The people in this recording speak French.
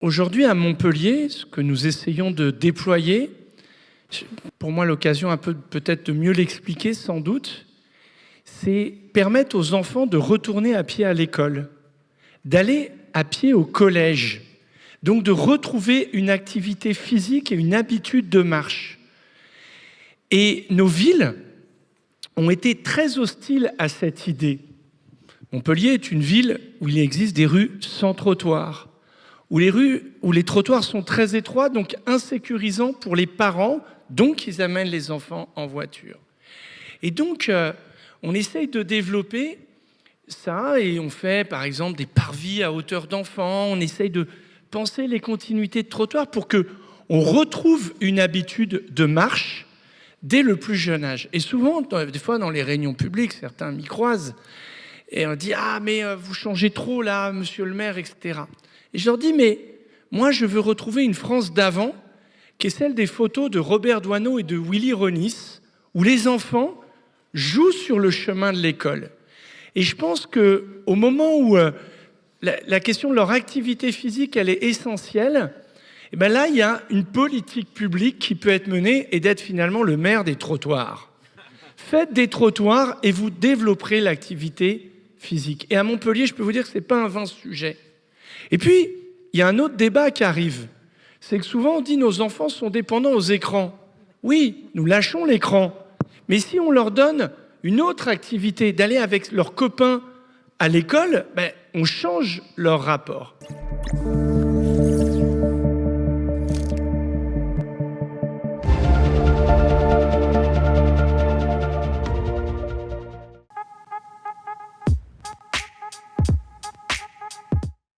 Aujourd'hui, à Montpellier, ce que nous essayons de déployer, pour moi l'occasion un peu peut-être de mieux l'expliquer sans doute, c'est permettre aux enfants de retourner à pied à l'école, d'aller à pied au collège, donc de retrouver une activité physique et une habitude de marche. Et nos villes ont été très hostiles à cette idée. Montpellier est une ville où il existe des rues sans trottoir, où les trottoirs sont très étroits, donc insécurisants pour les parents, donc ils amènent les enfants en voiture. Et donc, on essaye de développer ça et on fait par exemple des parvis à hauteur d'enfants, on essaye de penser les continuités de trottoir pour qu'on retrouve une habitude de marche dès le plus jeune âge. Et souvent, des fois dans les réunions publiques, certains m'y croisent, et on dit « Ah mais vous changez trop là, monsieur le maire, etc. » Et je leur dis « Mais moi je veux retrouver une France d'avant, qui est celle des photos de Robert Doisneau et de Willy Ronis, où les enfants jouent sur le chemin de l'école. » Et je pense qu'au moment où la question de leur activité physique, elle est essentielle, et ben là, il y a une politique publique qui peut être menée et d'être finalement le maire des trottoirs. Faites des trottoirs et vous développerez l'activité physique. Et à Montpellier, je peux vous dire que ce n'est pas un vain sujet. Et puis, il y a un autre débat qui arrive. C'est que souvent, on dit que nos enfants sont dépendants aux écrans. Oui, nous lâchons l'écran. Mais si on leur donne une autre activité, d'aller avec leurs copains à l'école, on change leur rapport.